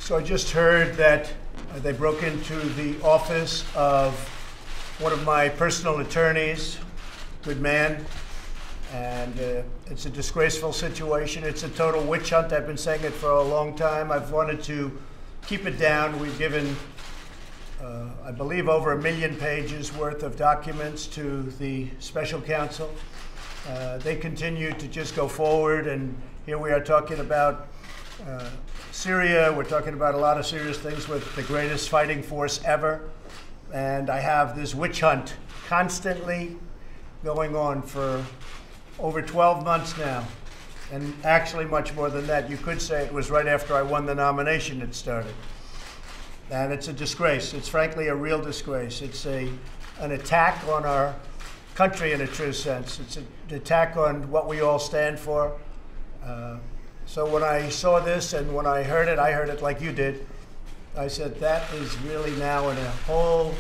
So I just heard that they broke into the office of one of my personal attorneys, good man, and it's a disgraceful situation. It's a total witch hunt. I've been saying it for a long time. I've wanted to keep it down. We've given, I believe, over 1 million pages worth of documents to the special counsel. They continue to just go forward, and here we are talking about Syria. We're talking about a lot of serious things with the greatest fighting force ever. And I have this witch hunt constantly going on for over 12 months now. And actually much more than that. You could say it was right after I won the nomination it started. And it's a disgrace. It's frankly a real disgrace. It's an attack on our country in a true sense. It's an attack on what we all stand for. So when I saw this and when I heard it like you did. I said, that is really now in a whole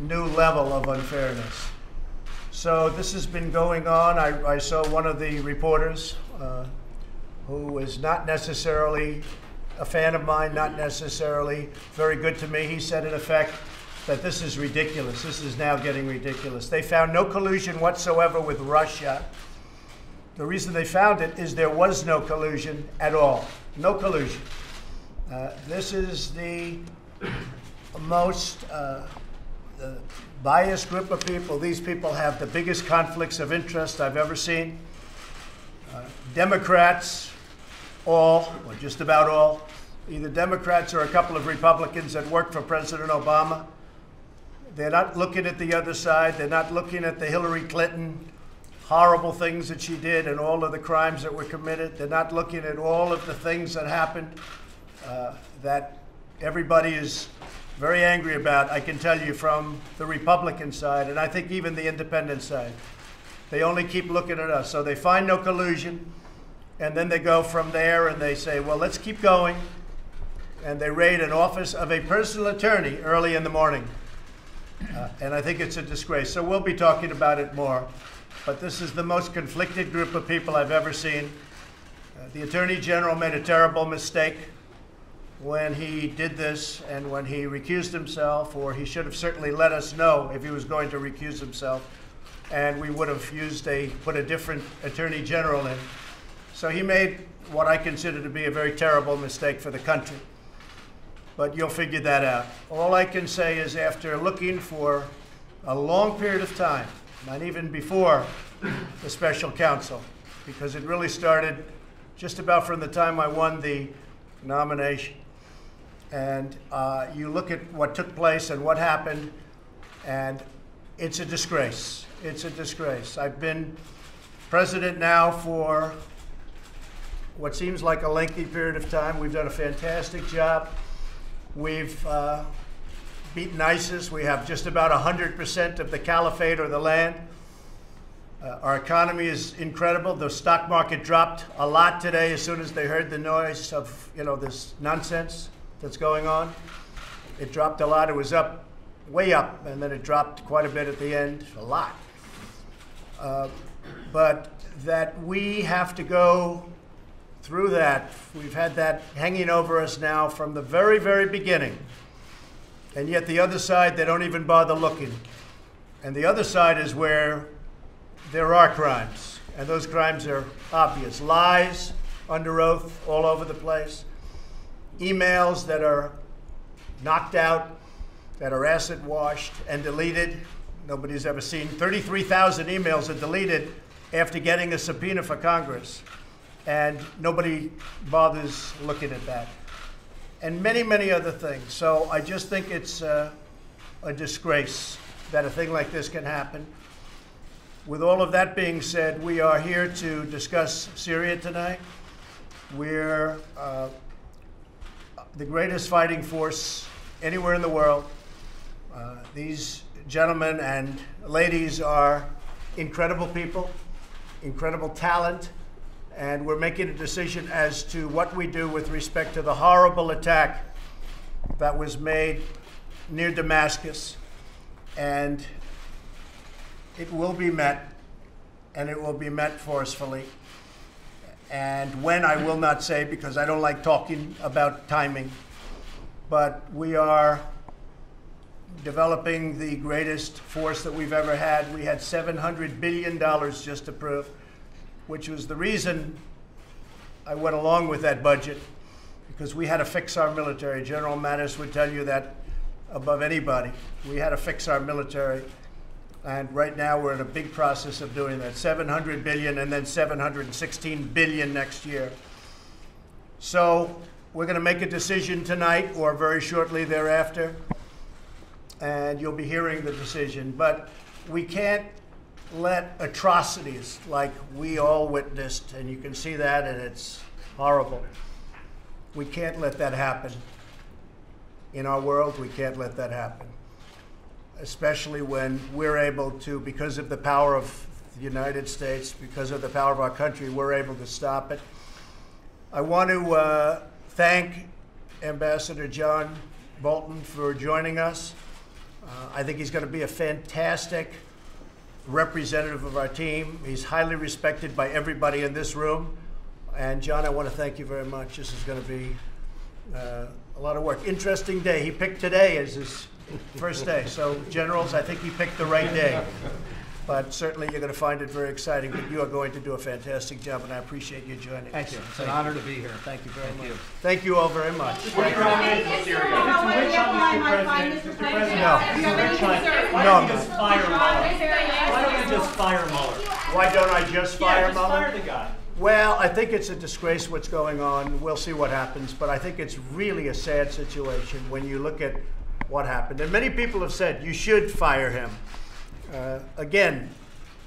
new level of unfairness. So this has been going on. I saw one of the reporters who is not necessarily a fan of mine, not necessarily very good to me. He said, in effect, that this is ridiculous. This is now getting ridiculous. They found no collusion whatsoever with Russia. The reason they found it is there was no collusion at all. No collusion. This is the most biased group of people. These people have the biggest conflicts of interest I've ever seen. Democrats, all, or just about all, either Democrats or a couple of Republicans that work for President Obama. They're not looking at the other side. They're not looking at the Hillary Clinton horrible things that she did and all of the crimes that were committed. They're not looking at all of the things that happened that everybody is very angry about, I can tell you, from the Republican side, and I think even the independent side. They only keep looking at us. So they find no collusion, and then they go from there and they say, well, let's keep going. And they raid an office of a personal attorney early in the morning. And I think it's a disgrace. So we'll be talking about it more. But this is the most conflicted group of people I've ever seen. The Attorney General made a terrible mistake when he did this and when he recused himself, or he should have certainly let us know if he was going to recuse himself, and we would have put a different Attorney General in. So he made what I consider to be a very terrible mistake for the country. But you'll figure that out. All I can say is, after looking for a long period of time, not even before the special counsel, because it really started just about from the time I won the nomination. And you look at what took place and what happened, and it's a disgrace. It's a disgrace. I've been president now for what seems like a lengthy period of time. We've done a fantastic job. We've beaten ISIS. We have just about 100% of the caliphate or the land. Our economy is incredible. The stock market dropped a lot today as soon as they heard the noise of, this nonsense that's going on. It dropped a lot. It was up, way up, and then it dropped quite a bit at the end, a lot. But that we have to go through that. We've had that hanging over us now from the very, very beginning. And yet the other side, they don't even bother looking. And the other side is where there are crimes, and those crimes are obvious. Lies under oath all over the place. Emails that are knocked out, that are acid washed and deleted. Nobody's ever seen. 33,000 emails are deleted after getting a subpoena for Congress, and nobody bothers looking at that. And many, many other things. So I just think it's a disgrace that a thing like this can happen. With all of that being said, we are here to discuss Syria tonight. We're the greatest fighting force anywhere in the world. These gentlemen and ladies are incredible people, incredible talent, and we're making a decision as to what we do with respect to the horrible attack that was made near Damascus. And it will be met, and it will be met forcefully. And when, I will not say, because I don't like talking about timing. But we are developing the greatest force that we've ever had. We had $700 billion just approved, which was the reason I went along with that budget, because we had to fix our military. General Mattis would tell you that above anybody. We had to fix our military. And right now we're in a big process of doing that. $700 billion and then $716 billion next year. So we're going to make a decision tonight or very shortly thereafter. And you'll be hearing the decision. But we can't let atrocities like we all witnessed, and you can see that, and it's horrible. We can't let that happen. In our world, we can't let that happen. Especially when we're able to, because of the power of the United States, because of the power of our country, we're able to stop it. I want to thank Ambassador John Bolton for joining us. I think he's going to be a fantastic representative of our team. He's highly respected by everybody in this room. And John, I want to thank you very much. This is going to be a lot of work. Interesting day. He picked today as his first day. So, generals, I think he picked the right day. But certainly you're going to find it very exciting. But you are going to do a fantastic job, and I appreciate you joining us. Thank you. It's an honor to be here. Thank you very much. Thank you all very much. Mr. President. No. Just fire Mueller. Why don't you just fire Mueller? Why don't I just fire Mueller? Fire the guy. Well, I think it's a disgrace what's going on. We'll see what happens. But I think it's really a sad situation when you look at what happened. And many people have said you should fire him. Again,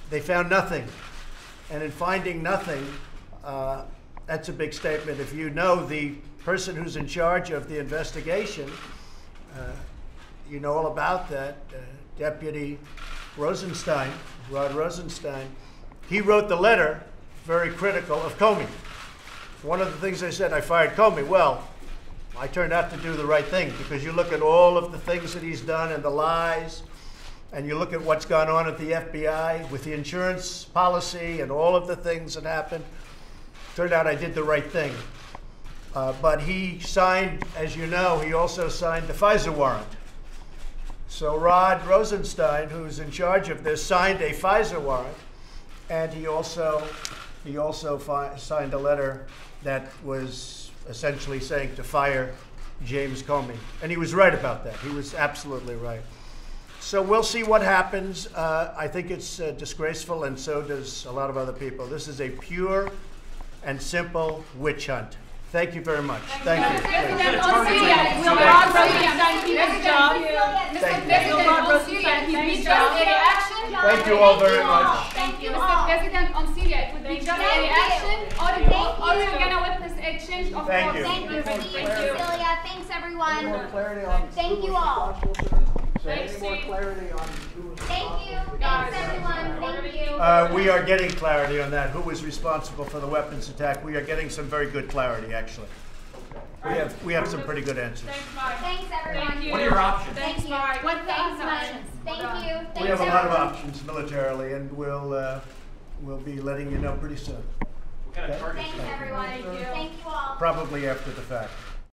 they found nothing. And in finding nothing, that's a big statement. If you know the person who's in charge of the investigation, you know all about that, Deputy Rosenstein, Rod Rosenstein. He wrote the letter very critical of Comey. One of the things they said, I fired Comey. Well, I turned out to do the right thing, because you look at all of the things that he's done and the lies, and you look at what's gone on at the FBI with the insurance policy and all of the things that happened. Turned out I did the right thing. But he signed, as you know, he also signed the FISA warrant. So Rod Rosenstein, who's in charge of this, signed a FISA warrant, and he also signed a letter that was essentially saying to fire James Comey. And he was right about that. He was absolutely right. So we'll see what happens. I think it's disgraceful, and so does a lot of other people. This is a pure and simple witch hunt. Thank you very much. Thank you. President on Syria, will Rod Rosenstein keep his job? Will Rod Rosenstein keep his job? Thank you all very much. Thank you. Mr. President on Syria, it would be just any action, or we're going to witness a change of course. Thank you. Thank you, Cecilia. Thanks, everyone. Any more clarity on Thank you all. Any more clarity on who was Thank you. Thanks, everyone. Thank you. We are getting clarity on that. Who was responsible for the weapons attack? We are getting some very good clarity, actually. We have some pretty good answers. Thanks, everyone. What are your options? Thank you. Thanks, man. Thank you. We have a lot of options militarily, and we'll be letting you know pretty soon. What kind of targets? Thanks, everyone. Thank you all. Probably after the fact.